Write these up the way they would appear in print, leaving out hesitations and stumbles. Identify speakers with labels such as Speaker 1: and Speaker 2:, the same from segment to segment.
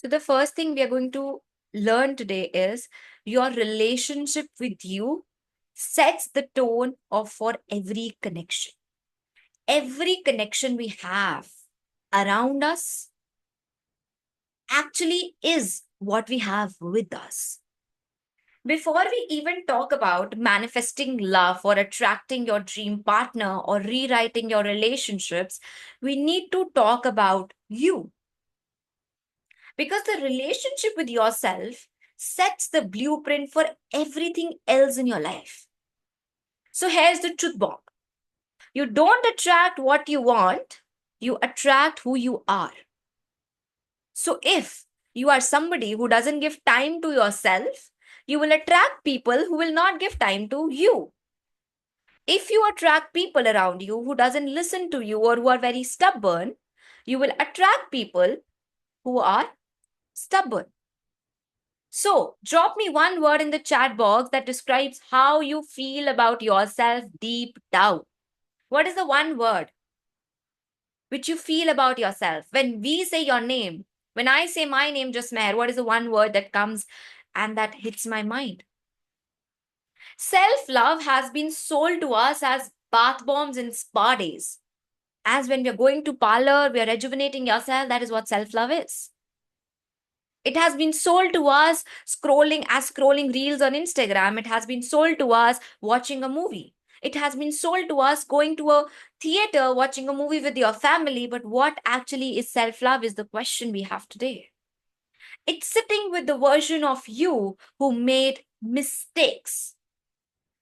Speaker 1: So, the first thing we are going to learn today is your relationship with you sets the tone of for every connection. Every connection we have around us actually is what we have with us. Before we even talk about manifesting love or attracting your dream partner or rewriting your relationships, we need to talk about you. Because the relationship with yourself sets the blueprint for everything else in your life. So here's the truth bomb. You don't attract what you want, you attract who you are. So if you are somebody who doesn't give time to yourself, you will attract people who will not give time to you. If you attract people around you who doesn't listen to you or who are very stubborn, you will attract people who are stubborn. So, drop me one word in the chat box that describes how you feel about yourself deep down. What is the one word which you feel about yourself? When we say your name, when I say my name, just Meher, what is the one word that comes and that hits my mind? Self love has been sold to us as bath bombs in spa days. As when we are going to parlor, we are rejuvenating yourself. That is what self love is. It has been sold to us scrolling reels on Instagram. It has been sold to us watching a movie. It has been sold to us going to a theater, watching a movie with your family. But what actually is self love is the question we have today. It's sitting with the version of you who made mistakes,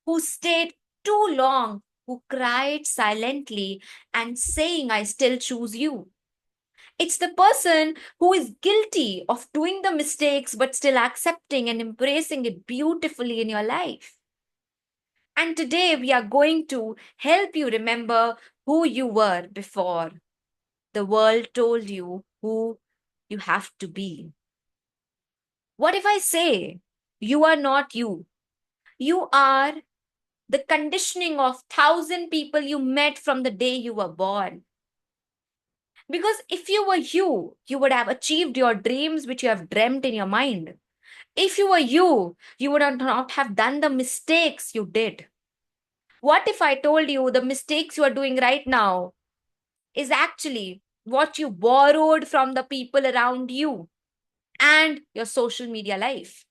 Speaker 1: who stayed too long, who cried silently and saying, I still choose you. It's the person who is guilty of doing the mistakes but still accepting and embracing it beautifully in your life. And today we are going to help you remember who you were before the world told you who you have to be. What if I say you are not you? You are the conditioning of 1,000 people you met from the day you were born. Because if you were you, you would have achieved your dreams which you have dreamt in your mind. If you were you would not have done the mistakes you did. What if I told you the mistakes you are doing right now is actually what you borrowed from the people around you and your social media life?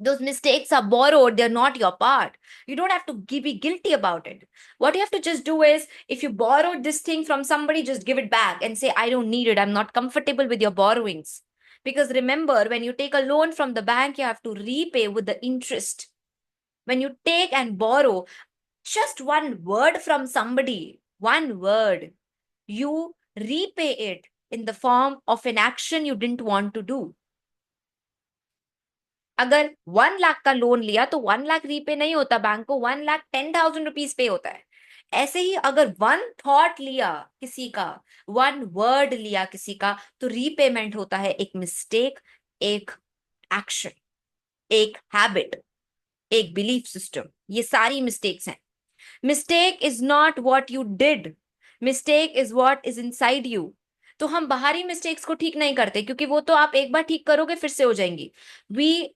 Speaker 1: Those mistakes are borrowed, they're not your part. You don't have to be guilty about it. What you have to just do is, if you borrowed this thing from somebody, just give it back and say, I don't need it, I'm not comfortable with your borrowings. Because remember, when you take a loan from the bank, you have to repay with the interest. When you take and borrow just one word from somebody, one word, you repay it in the form of an action you didn't want to do. अगर 1 लाख का loan लिया तो 1 lakh repay नहीं होता, bank को 1,10,000 rupees पे होता है. ऐसे ही अगर वन थॉट लिया किसी का, वन वर्ड लिया किसी का, तो रीपेमेंट होता है एक मिस्टेक, एक एक्शन, एक हैबिट, एक बिलीफ सिस्टम. ये सारी मिस्टेक्स हैं. Mistake is not what you did, mistake is what is inside you. तो हम बाहरी मिस्टेक्स को ठीक नहीं करते क्योंकि वो तो आप एक बार ठीक करोगे फिर से हो जाएंगी. We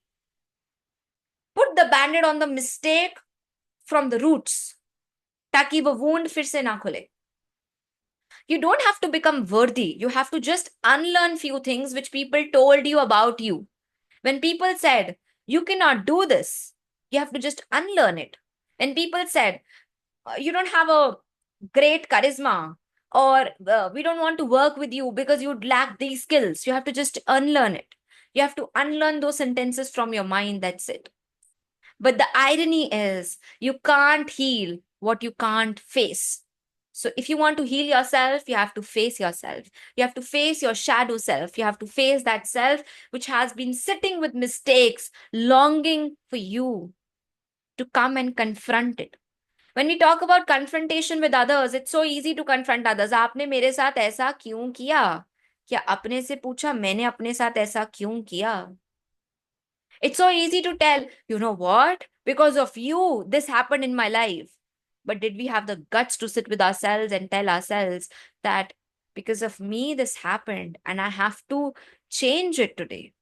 Speaker 1: put the band-aid on the mistake from the roots ताकि वो wound फिर से ना खुले. You don't have to become worthy. You have to just unlearn few things which people told you about you. When people said, you cannot do this, you have to just unlearn it. When people said, you don't have a great charisma, or we don't want to work with you because you lack these skills, you have to just unlearn it. You have to unlearn those sentences from your mind. That's it. But the irony is, you can't heal what you can't face. So, if you want to heal yourself, you have to face yourself. You have to face your shadow self. You have to face that self which has been sitting with mistakes, longing for you to come and confront it. When we talk about confrontation with others, it's so easy to confront others. आपने मेरे साथ ऐसा क्यों किया? क्या अपने से पूछा मैंने अपने साथ ऐसा क्यों किया? It's so easy to tell, you know what? Because of you, this happened in my life. But did we have the guts to sit with ourselves and tell ourselves that because of me, this happened and I have to change it today.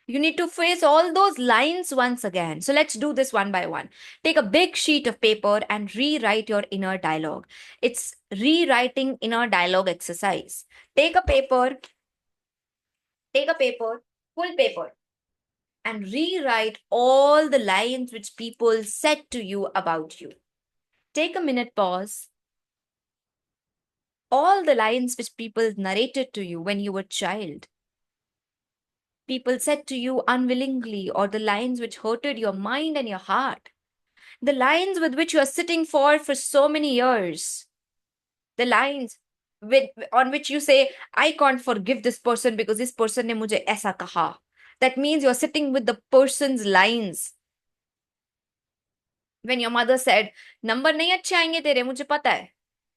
Speaker 1: You need to face all those lines once again. So let's do this one by one. Take a big sheet of paper and rewrite your inner dialogue. It's rewriting inner dialogue exercise. Take a paper, take a paper, full paper, and rewrite all the lines which people said to you about you. Take a minute pause. All the lines which people narrated to you when you were a child. People said to you unwillingly, or the lines which hurted your mind and your heart. The lines with which you are sitting for so many years. The lines on which you say, I can't forgive this person because this person ne mujhe aisa kaha. That means you're sitting with the person's lines. When your mother said, number nahi अच्छे आएंगे तेरे, मुझे पता है.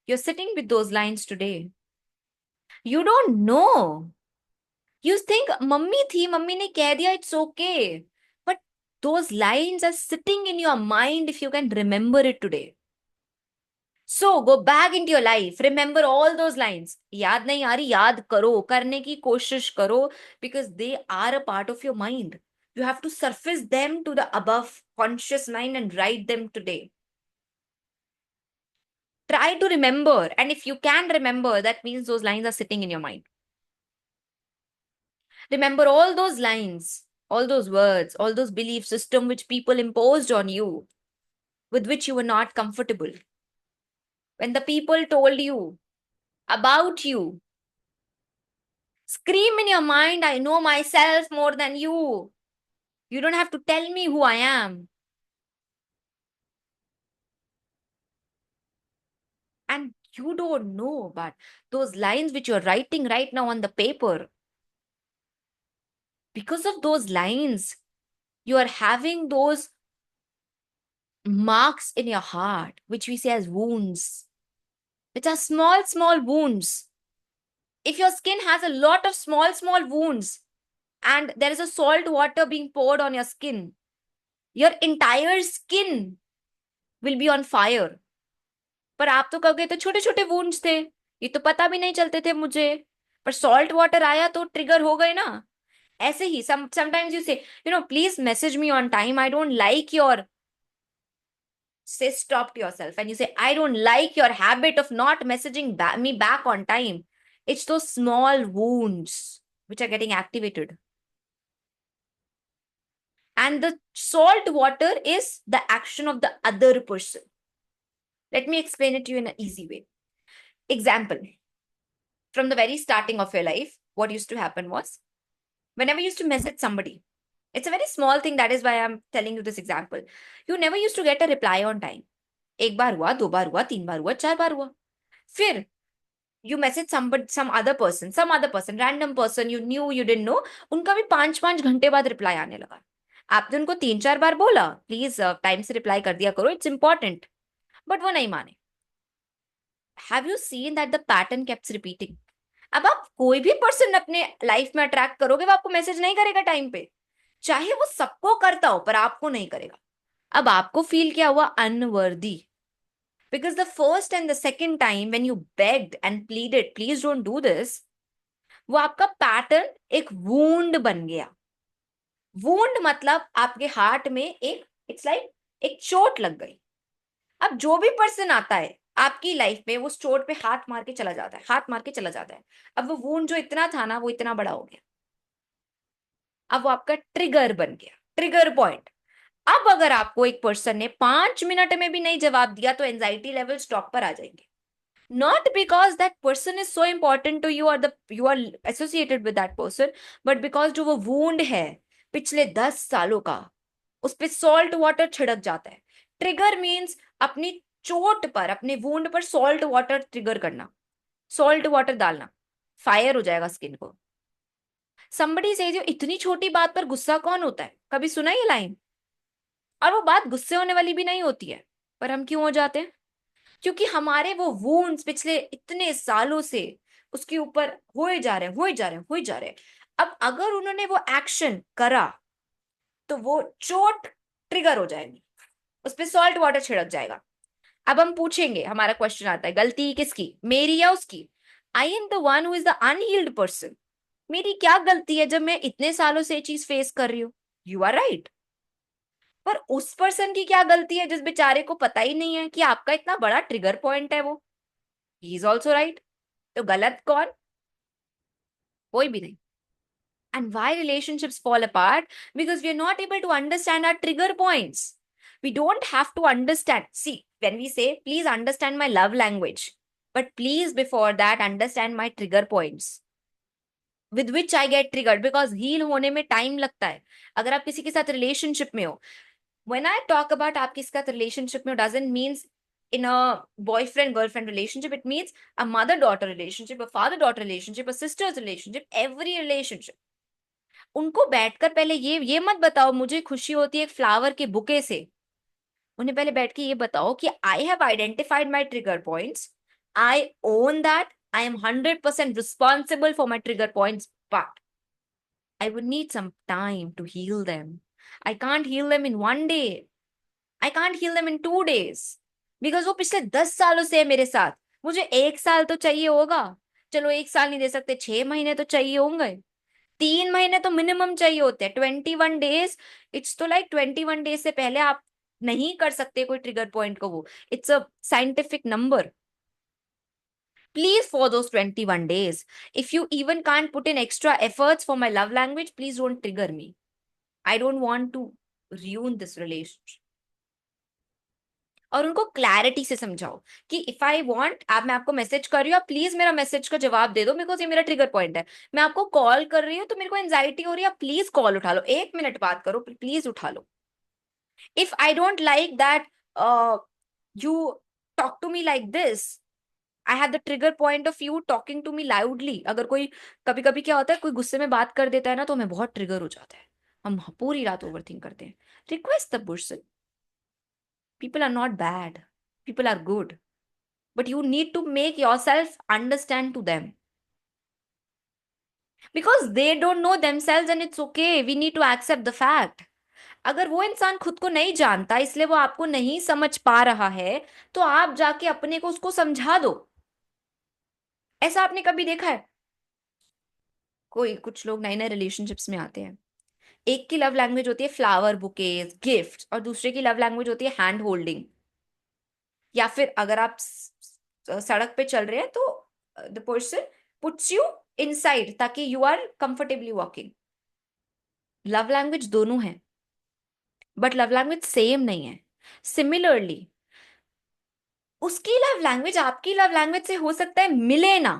Speaker 1: You're sitting with those lines today. You don't know. You think mummy thi, mummy ne keh diya, it's okay. But those lines are sitting in your mind if you can remember it today. So go back into your life. Remember all those lines. याद नहीं आ रही, याद करो, करने की कोशिश करो, because they are a part of your mind. You have to surface them to the above conscious mind and write them today. Try to remember, and if you can remember, that means those lines are sitting in your mind. Remember all those lines, all those words, all those belief system which people imposed on you, with which you were not comfortable. When the people told you about you, scream in your mind, I know myself more than you. You don't have to tell me who I am. And you don't know, but those lines which you're writing right now on the paper, because of those lines, you are having those marks in your heart, which we say as wounds, which are small, small wounds. If your skin has a lot of small, small wounds, and there is a salt water being poured on your skin, your entire skin will be on fire. पर आप तो कहोगे तो छोटे छोटे wounds थे, ये तो पता भी नहीं चलते थे मुझे, पर सॉल्ट वाटर आया तो ट्रिगर हो गए ना. ऐसे ही sometimes you say, please message me on time, I don't like your, say stop to yourself and you say, I don't like your habit of not messaging me back on time. It's those small wounds which are getting activated. And the salt water is the action of the other person. Let me explain it to you in an easy way. Example. From the very starting of your life, what used to happen was, whenever you used to message somebody, it's a very small thing, that is why I'm telling you this example. You never used to get a reply on time. एक बार हुआ, दो बार हुआ, तीन बार हुआ, चार बार हुआ. फिर you message somebody, some other person, random person you knew, you didn't know, उनका भी 5-5 घंटे बाद रिप्लाई आने लगा. आपने उनको 3-4 बार बोला, प्लीज टाइम से रिप्लाई कर दिया करो, इट्स इंपॉर्टेंट, बट वो नहीं माने. Have you seen that the pattern keeps repeating? अब आप कोई भी पर्सन अपने लाइफ में अट्रैक्ट करोगे, वो आपको मैसेज नहीं करेगा टाइम पे, चाहे वो सबको करता हो, पर आपको नहीं करेगा. अब आपको फील क्या हुआ? Unworthy. Because the first and the second time when you begged and pleaded, please don't do this, वो आपका पैटर्न एक वूंड बन गया. वूंड मतलब आपके हार्ट में एक, इट्स लाइक एक चोट लग गई. अब जो भी पर्सन आता है आपकी लाइफ में, वो चोट पे हाथ मार के चला जाता है, हाथ मार के चला जाता है. अब वो वूंड जो इतना था ना, वो इतना बड़ा हो गया. अब वो आपका ट्रिगर बन गया, ट्रिगर पॉइंट. अब अगर आपको एक पर्सन ने 5 मिनट में भी नहीं जवाब दिया, तो एंजाइटी लेवल स्टॉक पर आ जाएंगे. Not because that person is so important to you or you are associated with that person, but because जो वो wound है पिछले 10 सालों का, उस पे सॉल्ट वाटर छिड़क जाता है. ट्रिगर मीन्स अपनी चोट पर, अपने वूंड पर सॉल्ट वाटर ट्रिगर करना, सॉल्ट वाटर डालना, फायर हो जाएगा स्किन को. somebody says, इतनी छोटी बात पर गुस्सा कौन होता है? कभी सुना ये लाइन? और वो बात गुस्से होने वाली भी नहीं होती है, पर हम क्यों हो जाते हैं? क्योंकि हमारे वो वूंड्स पिछले इतने सालों से उसके ऊपर हुए जा रहे हैं, हुए जा रहे हैं, हुए जा रहे हैं. अब अगर उन्होंने वो एक्शन करा, तो वो चोट ट्रिगर हो जाएगी, उस पर सॉल्ट वाटर छिड़क जाएगा. अब हम पूछेंगे, हमारा क्वेश्चन आता है, गलती किसकी, मेरी या उसकी? I am the one who is the unhealed person. मेरी क्या गलती है जब मैं इतने सालों से ये चीज फेस कर रही हूँ? You are right. पर उस पर्सन की क्या गलती है जिस बेचारे को पता ही नहीं है कि आपका इतना बड़ा ट्रिगर पॉइंट है वो? He is also right. तो गलत कौन? कोई भी नहीं। And why relationships fall apart? Because we are not able to understand our trigger points. We don't have to understand. See, when we say, please understand my love language, but please, before that, understand my trigger points with which I get triggered, because heal होने में time लगता है। अगर आप किसी के साथ relationship में हो, when I talk about आप किसी के साथ रिलेशनशिप में हो, doesn't means in a boyfriend girlfriend relationship, it means a mother daughter relationship, a father daughter relationship, a sister's relationship, every relationship। उनको बैठकर पहले ये मत बताओ मुझे खुशी होती है एक फ्लावर के बुके से। उन्हें पहले बैठ के ये बताओ कि I have identified my trigger points, I own that, I am 100% responsible for my trigger points, but I would need some time to heal them. I can't heal them in 1 day, I can't heal them in 2 days, because वो पिछले 10 सालों से है मेरे साथ। मुझे 1 साल तो चाहिए होगा। चलो 1 साल नहीं दे सकते, 6 महीने तो चाहिए होंगे, 3 महीने तो मिनिमम चाहिए होते हैं, 21 डेज। इट्स तो लाइक 21 डेज से पहले आप नहीं कर सकते कोई ट्रिगर पॉइंट को वो। It's a scientific number. Please, for those 21 days, if you even can't put in extra efforts for my love language, please don't trigger me. I don't want to ruin this relationship. और उनको clarity से समझाओ कि if I want, आप, मैं आपको message कर रही हूँ, आप प्लीज मेरा मैसेज का जवाब दे दो, बिकॉज ये मेरा ट्रिगर पॉइंट है। मैं आपको कॉल कर रही हूँ तो मेरे को एंजाइटी हो रही है, आप प्लीज कॉल उठा लो, 1 मिनट बात करो, प्लीज उठा लो। If I don't like that you talk to me like this, I have the trigger point of you talking to me loudly. अगर कोई, कभी कभी क्या होता है, कोई गुस्से में बात कर देता है ना, तो हमें बहुत ट्रिगर हो जाता है, हम पूरी रात ओवर थिंक करते हैं। Request the person, people are not bad, people are good, but you need to make yourself understand to them, because they don't know themselves, and it's okay, we need to accept the fact। अगर वो इंसान खुद को नहीं जानता इसलिए वो आपको नहीं समझ पा रहा है, तो आप जाके अपने को उसको समझा दो। ऐसा आपने कभी देखा है? कोई कुछ लोग नए नए रिलेशनशिप्स में आते हैं, एक की लव लैंग्वेज होती है फ्लावर बुकेज गिफ्ट, और दूसरे की लव लैंग्वेज होती है हैंड होल्डिंग। या फिर अगर आप सड़क पे चल रहे हैं तो the person puts you inside ताकि you are comfortably walking. Love language दोनों है, बट लव लैंग्वेज सेम नहीं है। सिमिलरली, उसकी लव लैंग्वेज आपकी लव लैंग्वेज से हो सकता है मिले ना,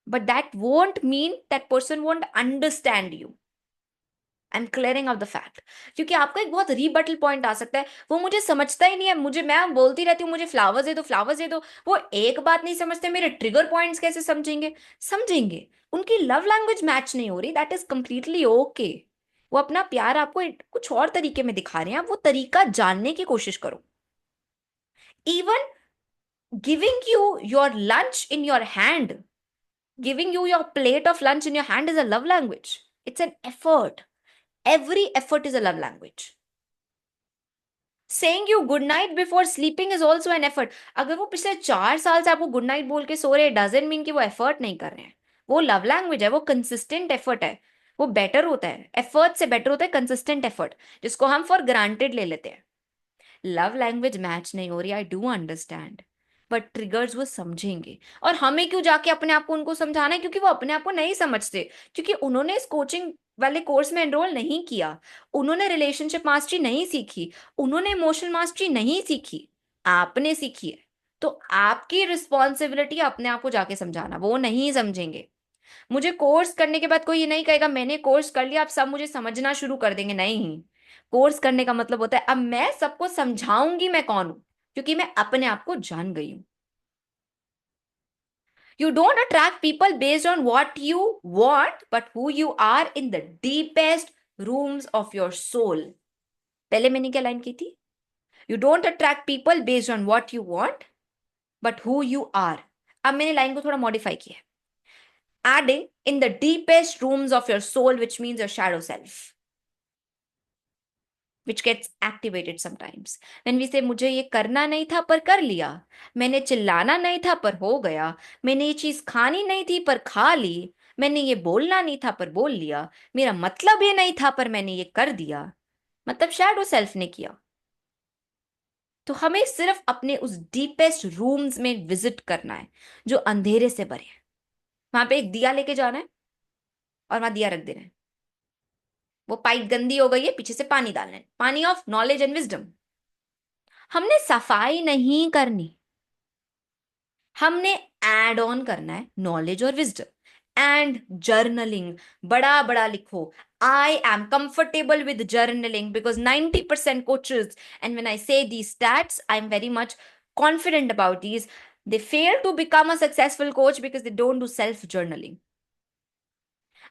Speaker 1: but that won't mean that person won't understand you. I am clearing of the fact, क्योंकि आपका एक बहुत रीबटल पॉइंट आ सकता है, वो मुझे समझता ही नहीं है, मुझे, मैं बोलती रहती हूँ मुझे फ्लावर्स दे दो, फ्लावर्स दे दो, वो एक बात नहीं समझते, मेरे ट्रिगर पॉइंट्स कैसे समझेंगे? समझेंगे, उनकी लव लैंग्वेज मैच नहीं हो रही, दैट इज कंप्लीटली ओके। वो अपना प्यार आपको कुछ और तरीके में दिखा रहे हैं, आप वो तरीका जानने की कोशिश करो। Even giving you your lunch in your hand, giving you your plate of lunch in your hand is a love language. It's an effort. Every effort is a love language. Saying you good night before sleeping is also an effort. अगर वो पिछले 4 साल से आपको good night बोल के सो रहे हैं, डजेंट मीन कि वो एफर्ट नहीं कर रहे हैं। वो लव लैंग्वेज है, वो कंसिस्टेंट एफर्ट है। वो बेटर होता है, एफर्ट से बेटर होता है कंसिस्टेंट एफर्ट, जिसको हम फॉर ग्रांटेड ले लेते हैं। लव लैंग्वेज मैच नहीं हो रही, I do understand, but triggers वो समझेंगे। और हमें क्यों जाके अपने आप को उनको समझाना है? क्योंकि वो अपने आप को नहीं समझते, क्योंकि उन्होंने इस कोचिंग वाले कोर्स में एनरोल नहीं किया, उन्होंने रिलेशनशिप मास्टरी नहीं सीखी, उन्होंने इमोशनल मास्टरी नहीं सीखी, आपने सीखी है। तो आपकी रिस्पॉन्सिबिलिटी अपने आप को जाके समझाना, वो नहीं समझेंगे। मुझे कोर्स करने के बाद कोई ये नहीं कहेगा मैंने कोर्स कर लिया आप सब मुझे समझना शुरू कर देंगे, नहीं। कोर्स करने का मतलब होता है अब मैं सबको समझाऊंगी मैं कौन हूं, क्योंकि मैं अपने आप को जान गई हूं। You don't attract people based on what you want, but who you are in the deepest rooms of your soul। पहले मैंने क्या लाइन की थी? You don't attract people based on what you want, but who you are। अब मैंने line को थोड़ा modify किया है, adding in the deepest rooms of your soul, which means your shadow self, which gets activated sometimes when we say मुझे ये करना नहीं था पर कर लिया, मैंने चिल्लाना नहीं था पर हो गया, मैंने ये चीज खानी नहीं थी पर खा ली, मैंने ये बोलना नहीं था पर बोल लिया, मेरा मतलब ये नहीं था पर मैंने ये कर दिया, मतलब शैडो सेल्फ ने किया। तो हमें सिर्फ अपने उस डीपेस्ट रूम्स में विजिट करना है जो अंधेरे से भरे हैं। वहां पे एक दिया लेके जाना है और वहां दिया रख देना है। वो पाइप गंदी हो गई है, पीछे से पानी डालना है, पानी ऑफ नॉलेज एंड विजडम। हमने सफाई नहीं करनी, हमने एड ऑन करना है नॉलेज और विजडम। एंड जर्नलिंग, बड़ा बड़ा लिखो, आई am comfortable with journaling because 90% coaches, and when I say these stats, I'm very much confident about these, they fail to become a successful coach because they don't do self journaling.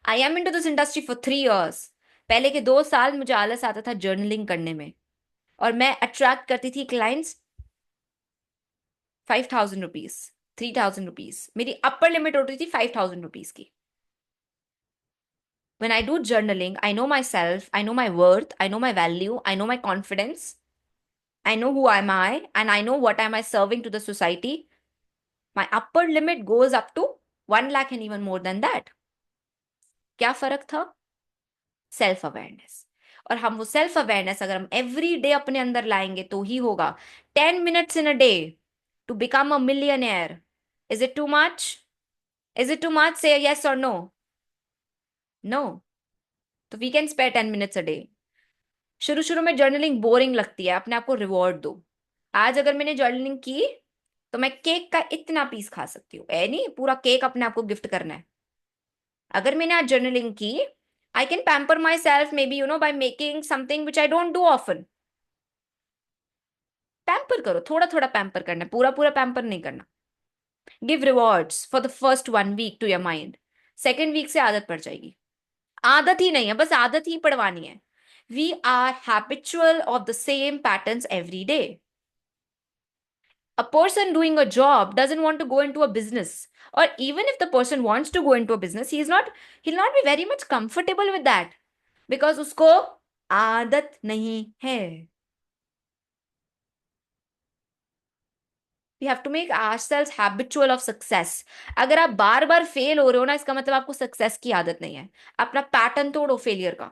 Speaker 1: I am into this industry for 3 years. पहले के 2 साल मुझे आलस आता था journaling करने में, और मैं अट्रैक्ट करती थी क्लाइंट्स 5,000 रुपीज, 3,000 रुपीज, मेरी अपर लिमिट होती थी 5,000 रुपीज की। When I do journaling, I know myself, I know my worth, I know my value, I know my confidence, I know who am I, and I know what am I serving to the society. My upper limit goes up to 1 lakh and even more than that. क्या फर्क था? Self awareness. और हम वो self awareness अगर हम every day अपने अंदर लाएंगे तो ही होगा। 10 minutes in a day to become a millionaire. Is it too much? Is it too much? Say a yes or no. No. तो we can spare 10 minutes a day. शुरू शुरू में जर्नलिंग बोरिंग लगती है, अपने आप को रिवॉर्ड दो। आज अगर मैंने जर्नलिंग की तो मैं केक का इतना पीस खा सकती हूँ, ऐ नहीं पूरा केक अपने आप को गिफ्ट करना है। अगर मैंने आज जर्नलिंग की, I can pamper my self may be by making something which I don't do often. Pamper करो, थोड़ा थोड़ा पैम्पर करना है, पूरा पूरा पैम्पर नहीं करना। Give rewards for the first 1 week to your mind. Second week से आदत पड़ जाएगी। आदत ही नहीं है, बस आदत ही पड़वानी है। We are habitual of the same patterns every day. A person doing a job doesn't want to go into a business. Or even if the person wants to go into a business, he'll not be very much comfortable with that. Because usko आदत नहीं है. We have to make ourselves habitual of success. अगर आप बार बार fail हो रहे हो ना, इसका मतलब आपको सक्सेस की आदत नहीं है। अपना पैटर्न तोड़ो फेलियर का।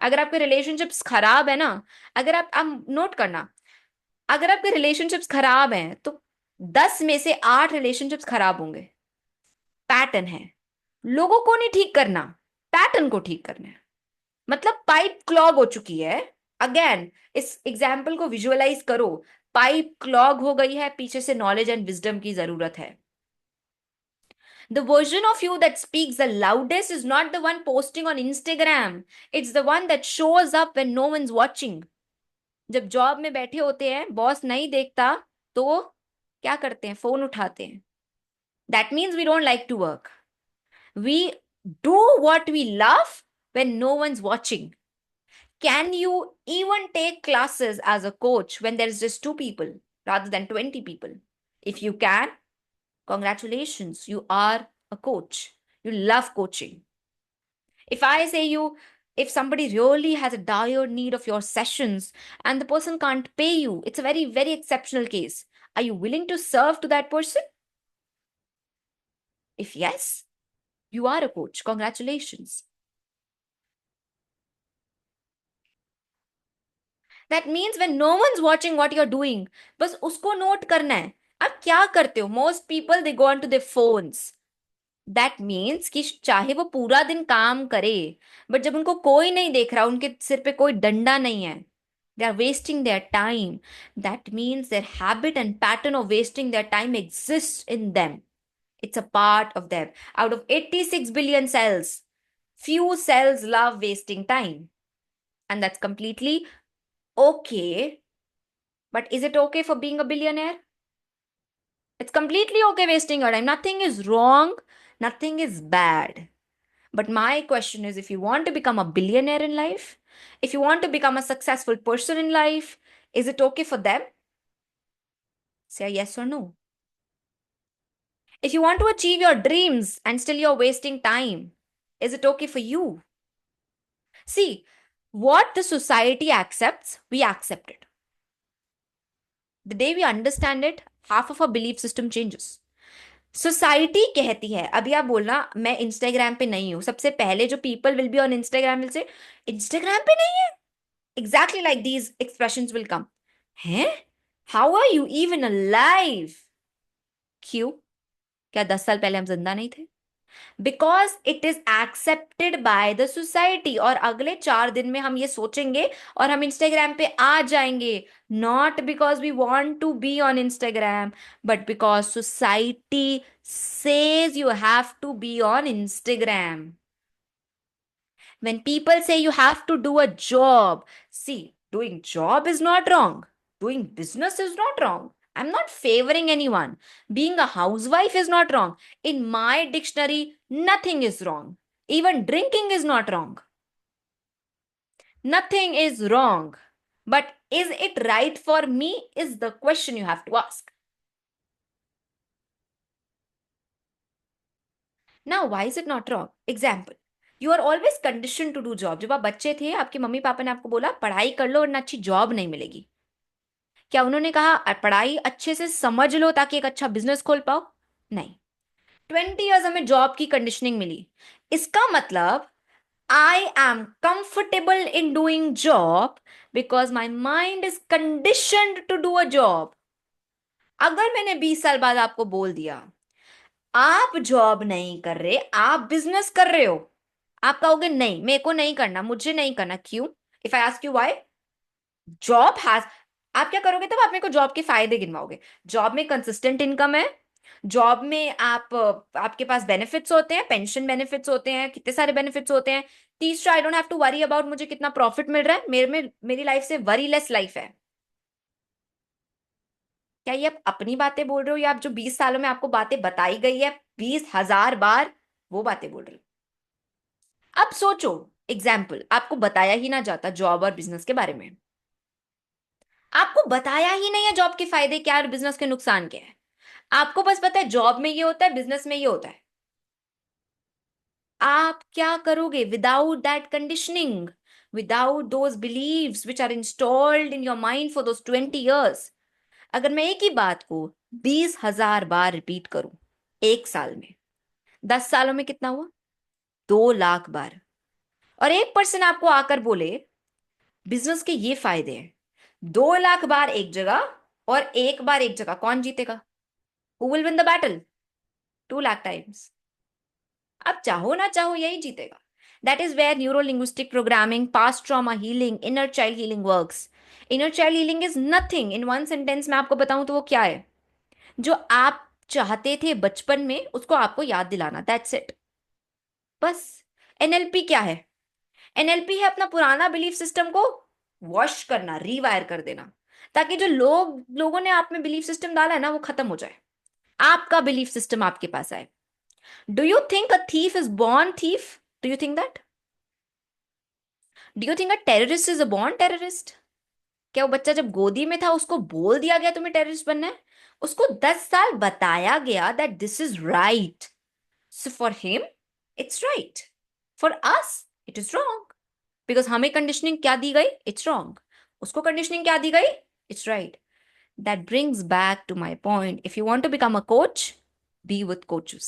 Speaker 1: अगर आपके रिलेशनशिप्स खराब है ना, अगर आप नोट करना, अगर आपके रिलेशनशिप्स खराब हैं तो 10 में से 8 रिलेशनशिप्स खराब होंगे। पैटर्न है। लोगों को नहीं ठीक करना, पैटर्न को ठीक करना है। मतलब पाइप क्लॉग हो चुकी है। अगेन इस एग्जाम्पल को विजुअलाइज करो। पाइप क्लॉग हो गई है, पीछे से नॉलेज एंड विजडम की जरूरत है। The version of you that speaks the loudest is not the one posting on Instagram. It's the one that shows up when no one's watching. जब जॉब में बैठे होते हैं, बॉस नहीं देखता, तो क्या करते हैं? फोन उठाते हैं। That means we don't like to work. We do what we love when no one's watching. Can you even take classes as a coach when there's just 2 people rather than 20 people? If you can, congratulations, you are a coach. You love coaching. If I say you, if somebody really has a dire need of your sessions and the person can't pay you, it's a very, very exceptional case. Are you willing to serve to that person? If yes, you are a coach. Congratulations. That means when no one's watching what you're doing, बस उसको note करना है। आप क्या करते हो? Most people they go onto their phones. That means कि चाहे वो पूरा दिन काम करे, बट जब उनको कोई नहीं देख रहा, उनके सिर पे कोई डंडा नहीं है, they are wasting their time. That means their habit and pattern of wasting their time exist in them. It's a part of them. Out of 86 billion cells, few cells love wasting time. And that's completely okay. But is it okay for being a billionaire? It's completely okay wasting your time. Nothing is wrong. Nothing is bad. But my question is, if you want to become a billionaire in life, if you want to become a successful person in life, is it okay for them? Say yes or no. If you want to achieve your dreams and still you're wasting time, is it okay for you? See, what the society accepts, we accept it. The day we understand it, half of our belief system changes. Society कहती है, अभी आप बोलना मैं Instagram पे नहीं हूं, सबसे पहले जो people will be on Instagram will say Instagram पे नहीं है, exactly like these expressions will come, हैं, how are you even alive, क्यों, क्या 10 साल पहले हम जिंदा नहीं थे? Because it is accepted by the society, और अगले 4 दिन में हम ये सोचेंगे और हम इंस्टाग्राम पे आ जाएंगे, not because we want to be on Instagram, but because society says you have to be on Instagram. When people say you have to do a job, see, doing job is not wrong. Doing business is not wrong. I'm not favoring anyone. Being a housewife is not wrong. In my dictionary, nothing is wrong. Even drinking is not wrong. Nothing is wrong. But is it right for me? Is the question you have to ask. Now, why is it not wrong? Example. You are always condition to do job. जब आप बच्चे थे, आपके mummy papa ने आपको बोला पढ़ाई कर लो वरना अच्छी जॉब नहीं मिलेगी. क्या उन्होंने कहा पढ़ाई अच्छे से समझ लो ताकि एक अच्छा बिजनेस खोल पाओ"? नहीं. 20 years हमें जॉब की कंडीशनिंग मिली. इसका मतलब I am comfortable in doing job because my mind is conditioned to do a job. अगर मैंने 20 साल बाद आपको बोल दिया आप जॉब नहीं कर रहे, आप बिजनेस कर रहे हो, आप कहोगे नहीं मेरे को नहीं करना, मुझे नहीं करना, क्यों? If I ask you why, job has, आप क्या करोगे तब? आप मेरे को जॉब के फायदे गिनवाओगे. जॉब में कंसिस्टेंट इनकम है, जॉब में आपके पास बेनिफिट्स होते हैं, पेंशन बेनिफिट्स होते हैं, कितने सारे बेनिफिट्स होते हैं. तीसरा, I don't have to worry about मुझे कितना प्रॉफिट मिल रहा है, मेरी लाइफ से वरी लेस लाइफ है. क्या ये आप अपनी बातें बोल रहे हो या आप जो 20 सालों में आपको बातें बताई गई है 20,000 बार, वो बातें बोल रहे हो? अब सोचो, एग्जाम्पल आपको बताया ही ना जाता जॉब और बिजनेस के बारे में, आपको बताया ही नहीं है जॉब के फायदे क्या है और बिजनेस के नुकसान क्या है, आपको बस पता है जॉब में ये होता है बिजनेस में ये होता है, आप क्या करोगे without that conditioning, without those beliefs which are installed in your mind for those 20 years? अगर मैं एक ही बात को 20,000 बार रिपीट करूं एक साल में, 10 सालों में कितना हुआ? 2 लाख बार. और एक पर्सन आपको आकर बोले बिजनेस के ये फायदे हैं, 2 लाख बार एक जगह और एक बार एक जगह, कौन जीतेगा? Who will win the battle? 2 lakh times. अब चाहो ना चाहो यही जीतेगा. That is where neuro linguistic programming, past trauma healing, inner child healing works. Inner child healing is nothing, in one sentence में आपको बताऊं तो वो क्या है? जो आप चाहते थे बचपन में उसको आपको याद दिलाना, दैट्स इट, बस. एनएलपी क्या है? एनएलपी है अपना पुराना बिलीफ सिस्टम को वॉश करना, रीवायर कर देना, ताकि जो लोगों ने आप में बिलीफ सिस्टम डाला है ना वो खत्म हो जाए, आपका बिलीफ सिस्टम आपके पास आए. Do you think a thief is born thief? Do you think that? Do you think a terrorist is a born terrorist? क्या वो बच्चा जब गोदी में था उसको बोल दिया गया तुम्हें टेररिस्ट बनना है? उसको 10 साल बताया गया that this is right, so for him it's right, for us it is wrong. Because हमें कंडीशनिंग क्या दी गई? It's wrong. उसको कंडीशनिंग क्या दी गई? It's right. That brings back to my point. If you want to become a coach, be with coaches.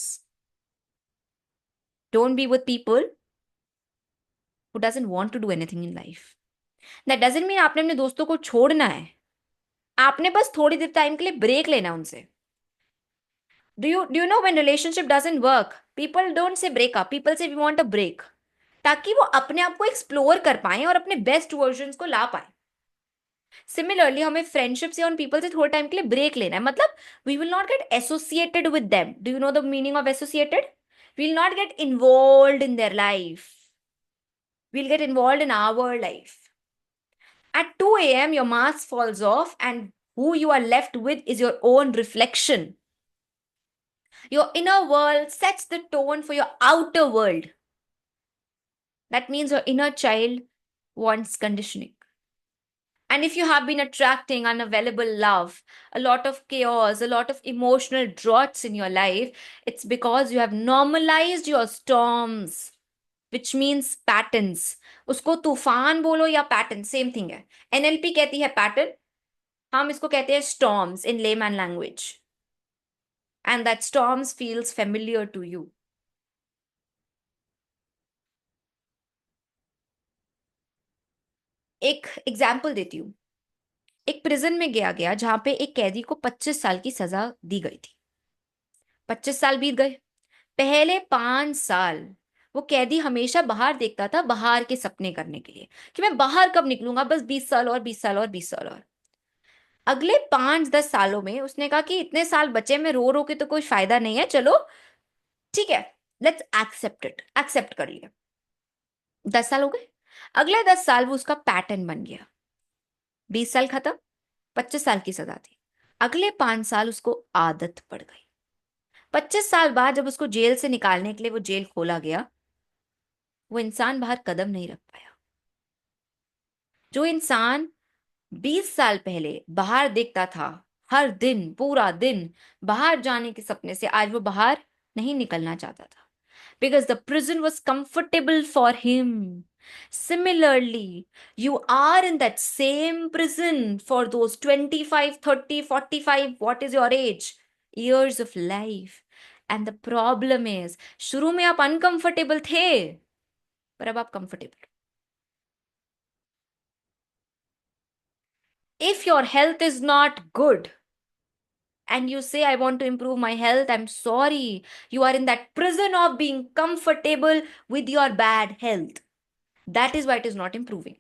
Speaker 1: Don't be with people who doesn't want to do anything in life. That doesn't mean आपने अपने दोस्तों को छोड़ना है. आपने बस थोड़ी देर time के लिए ब्रेक लेना उनसे. Do you know when relationship doesn't work, people don't say break up. People say we want a break. ताकि वो अपने आप को एक्सप्लोर कर पाए और अपने बेस्ट वर्जन को ला पाए. सिमिलरली हमें फ्रेंडशिप से, उन पीपल से थोड़े टाइम के लिए ब्रेक लेना है. मतलब we will not get associated with them. Do you know the meaning of associated? We will not get involve in their life, we'll get involved in our life. At 2 a.m., your mask falls off, and who you are left with is your own reflection. Your inner world sets the tone for your outer world. That means your inner child wants conditioning. And if you have been attracting unavailable love, a lot of chaos, a lot of emotional droughts in your life, it's because you have normalized your storms, which means patterns. उसको तूफान बोलो या pattern, same thing है. NLP कहती है pattern, हम इसको कहते हैं storms in layman language. and that storms feels familiar to you. एक एग्जाम्पल देती हूँ। एक प्रिजन में गया गया जहां पे एक कैदी को 25 साल की सजा दी गई थी। 25 साल बीत गए। पहले 5 साल वो कैदी हमेशा बाहर देखता था, बाहर के सपने करने के लिए, कि मैं बाहर कब निकलूंगा, बस 20 साल और 20 साल और 20 साल और। अगले 5-10 सालों में उसने कहा कि इतने साल बचे, में रो रो के तो कोई फायदा नहीं है, चलो ठीक है, लेट्स एक्सेप्ट इट, एक्सेप्ट कर लिया। 10 साल हो गए। अगले 10 साल वो उसका पैटर्न बन गया। 20 साल खत्म, 25 साल की सजा थी। अगले 5 साल उसको आदत पड़ गई। 25 साल बाद जब उसको जेल से निकालने के लिए वो जेल खोला गया, वो इंसान बाहर कदम नहीं रख पाया। जो इंसान 20 साल पहले बाहर देखता था, हर दिन पूरा दिन बाहर जाने के सपने से, आज वो बाहर नहीं निकलना चाहता था, because the prison was comfortable for him. Similarly, you are in that same prison for those 25, 30, 45, what is your age? Years of life. And the problem is, शुरू में आप uncomfortable थे, पर अब आप comfortable। If your health is not good, and you say, I want to improve my health, I'm sorry. You are in that prison of being comfortable with your bad health. That is why it is not improving.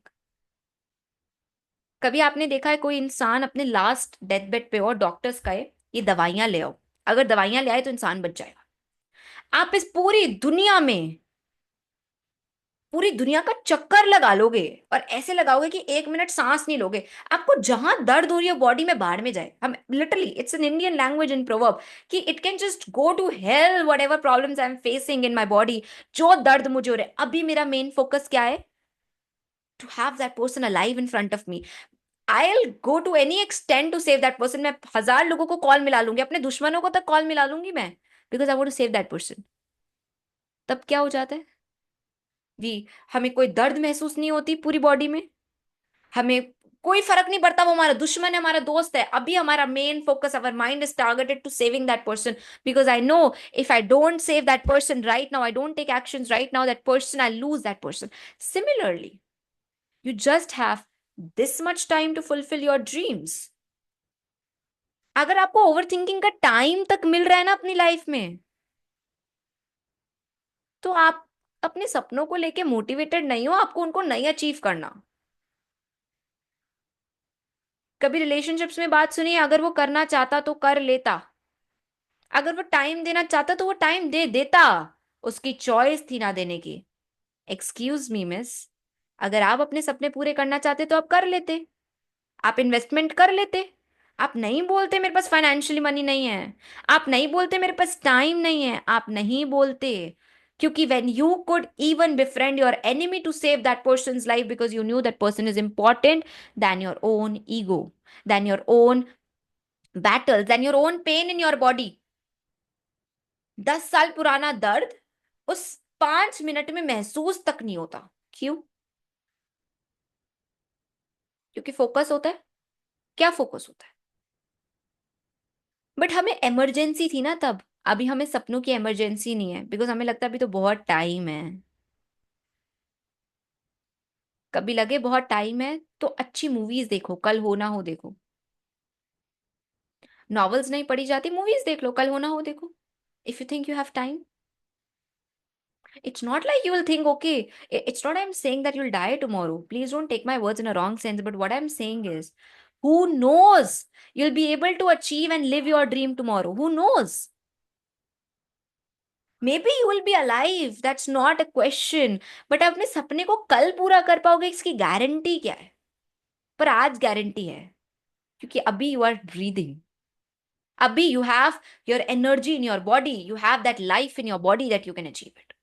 Speaker 1: कभी आपने देखा है कोई इंसान अपने last death bed पे और doctors कहे ये दवाइयां ले आओ, अगर दवाइयां ले आए तो इंसान बच जाएगा। आप इस पूरी दुनिया का चक्कर लगा लोगे और ऐसे लगाओगे कि 1 मिनट सांस नहीं लोगे, आपको जहां दर्द हो रही है बॉडी में बाहर में जाए। हम literally, it's an Indian language in proverb कि it can just go to hell whatever problems I am facing in my body. जो दर्द मुझे हो रहा है, अभी मेरा मेन फोकस क्या है? To have that person alive in front of me. I'll go to any extent to save that person. मैं 1000 लोगों को कॉल मिला लूंगी, अपने दुश्मनों को तक कॉल मिला लूंगी मैं, because I want to save that person. तब क्या हो जाता है? जी, हमें कोई दर्द महसूस नहीं होती पूरी बॉडी में, हमें कोई फर्क नहीं पड़ता वो हमारा दुश्मन है हमारा दोस्त है, अभी हमारा main focus, our mind is targeted to saving that person, because I know if I don't save that person right now, I don't take action right now, that person, I lose that person. Similarly, you just have this much time to fulfill your dreams. अगर आपको over thinking का time तक मिल रहा है ना अपनी life में, तो आप अपने सपनों को लेके मोटिवेटेड नहीं हो, आपको उनको नहीं अचीव करना। कभी रिलेशनशिप्स में बात सुनिए, अगर वो करना चाहता तो कर लेता, अगर वो टाइम देना चाहता तो वो टाइम दे देता, उसकी चॉइस थी ना देने की। एक्सक्यूज मी मिस, अगर आप अपने सपने पूरे करना चाहते तो आप कर लेते, आप इन्वेस्टमेंट कर लेते। आप नहीं बोलते मेरे पास फाइनेंशियली मनी नहीं है, आप नहीं बोलते मेरे पास टाइम नहीं है, आप नहीं बोलते, क्योंकि when you could even befriend your enemy to save that person's life because you knew that person is important than your own ego, than your own battles, than your own pain in your body। 10 साल पुराना दर्द उस 5 minute में महसूस तक नहीं होता। क्यों? क्योंकि फोकस होता है। क्या फोकस होता है? बट हमें इमरजेंसी थी ना तब, अभी हमें सपनों की इमरजेंसी नहीं है, बिकॉज हमें लगता है अभी तो बहुत टाइम है। कभी लगे बहुत टाइम है तो अच्छी मूवीज देखो, कल हो ना हो देखो। नॉवेल्स नहीं पढ़ी जाती, मूवीज देख लो, कल हो ना हो देखो। If you think you have time, it's not like you will think, okay, it's not I'm saying that you'll die tomorrow, please don't take my words in a wrong sense, but what I'm saying is, who knows, you'll be able to achieve and live your dream tomorrow, who knows? May be you will be alive, that's not a question, but अपने सपने को कल पूरा कर पाओगे इसकी guarantee क्या है? पर आज गारंटी है, क्योंकि अभी यू आर ब्रीदिंग, अभी you have your energy in your body, you have that life in your body that you can achieve it.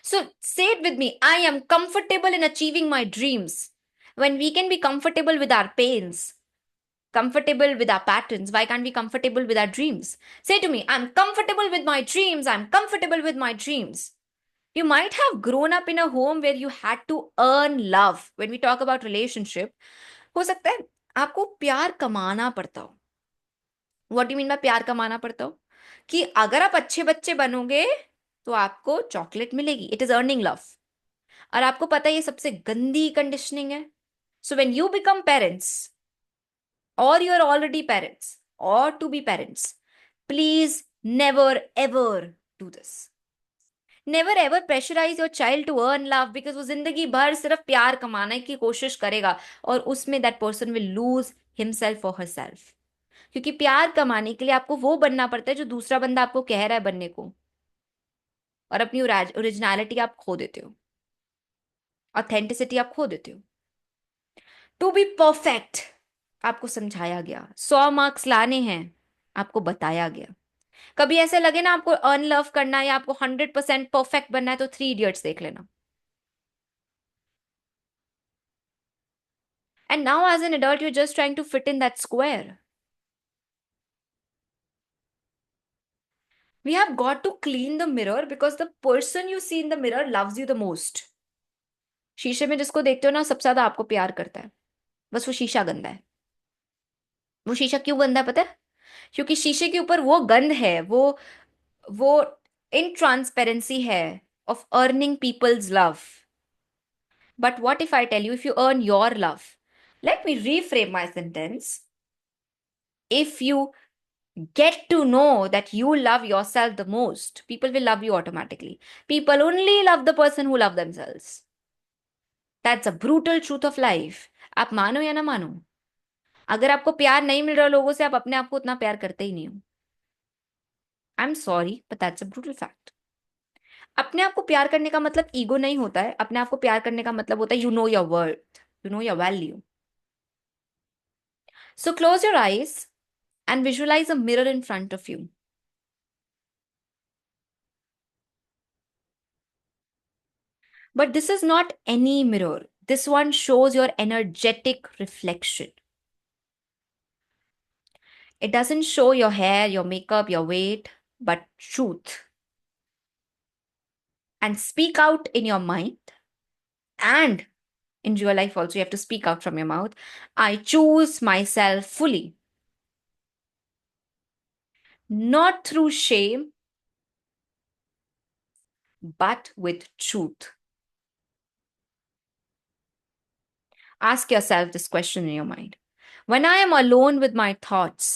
Speaker 1: So say it with me, I am comfortable in achieving my dreams. when we can be comfortable with our pains, comfortable with our patterns, why can't we be comfortable with our dreams? Say to me, I'm comfortable with my dreams, I'm comfortable with my dreams. You might have grown up in a home where you had to earn love. When we talk about relationship, हो सकता है आपको प्यार कमाना पड़ता हो। What do mean by प्यार कमाना पड़ता हो? कि अगर आप अच्छे बच्चे बनोगे तो आपको चॉकलेट मिलेगी, इट इज अर्निंग लव। और आपको पता है ये सबसे गंदी कंडीशनिंग है। So when you become parents, or you're already parents or to be parents, please never ever do this. Never ever pressurize your child to earn love, because वो जिंदगी भर सिर्फ प्यार कमाने की कोशिश करेगा और उसमें that person will lose himself or herself. क्योंकि प्यार कमाने के लिए आपको वो बनना पड़ता है जो दूसरा बंदा आपको कह रहा है बनने को, और अपनी ओरिजिनलिटी आप खो देते हो, ऑथेंटिसिटी आप खो देते हो। टू बी परफेक्ट आपको समझाया गया, 100 मार्क्स लाने हैं आपको बताया गया। कभी ऐसे लगे ना आपको अनलव करना है या आपको 100% परफेक्ट बनना है, तो 3 इडियट्स देख लेना। And now as an adult you just trying to fit in that square. We have got to clean the mirror because the person you see in the mirror loves you the most. शीशे में जिसको देखते हो ना सबसे ज्यादा आपको प्यार करता है, बस वो शीशा गंदा है। वो शीशा क्यों गंदा है पता है? क्योंकि शीशे के ऊपर वो गंध है, वो इनट्रांसपेरेंसी है of earning people's love. But what if I tell you, if you earn your love? Let me reframe my sentence. If you get to know that you love yourself the most, people will love you automatically. People only love the person who love themselves. That's a brutal truth of life. आप मानो या ना मानो, अगर आपको प्यार नहीं मिल रहा लोगों से, आप अपने आप को उतना प्यार करते ही नहीं हो। I am sorry but that's a brutal fact. अपने आप को प्यार करने का मतलब ईगो नहीं होता है, अपने आप को प्यार करने का मतलब होता है you know your worth, you know your value. So close your eyes and visualize a mirror in front of you. But this is not any mirror. This one shows your energetic reflection. It doesn't show your hair, your makeup, your weight, but truth. And speak out in your mind, and in real life also, you have to speak out from your mouth. I choose myself fully. Not through shame, but with truth. Ask yourself this question in your mind. When I am alone with my thoughts,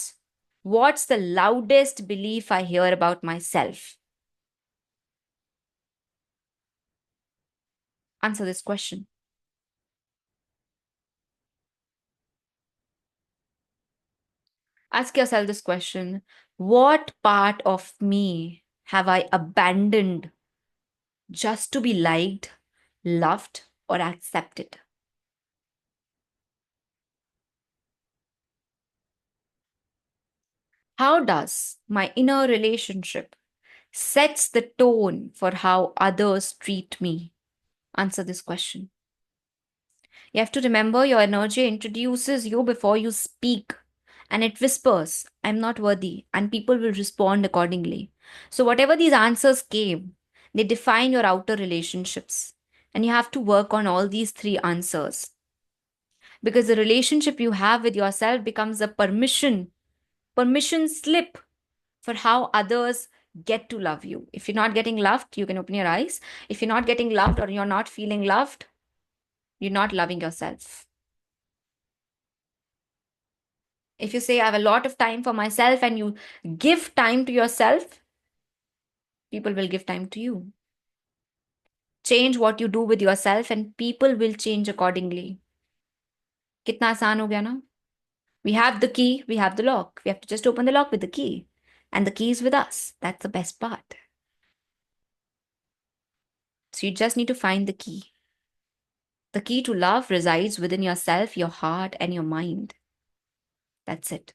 Speaker 1: what's the loudest belief I hear about myself? Answer this question. Ask yourself this question. What part of me have I abandoned just to be liked, loved, or accepted? How does my inner relationship sets the tone for how others treat me? Answer this question. You have to remember your energy introduces you before you speak, and it whispers, I'm not worthy, and people will respond accordingly. So, whatever these answers came, they define your outer relationships. And you have to work on all these three answers, because the relationship you have with yourself becomes a permission slip for how others get to love you. If you're not getting loved, you can open your eyes. If you're not getting loved or you're not feeling loved, you're not loving yourself. If you say, I have a lot of time for myself, and you give time to yourself, people will give time to you. Change what you do with yourself, and people will change accordingly. Kitna आसान हो गया ना? We have the key, we have the lock. We have to just open the lock with the key. And the key is with us. That's the best part. So you just need to find the key. The key to love resides within yourself, your heart, and your mind. That's it.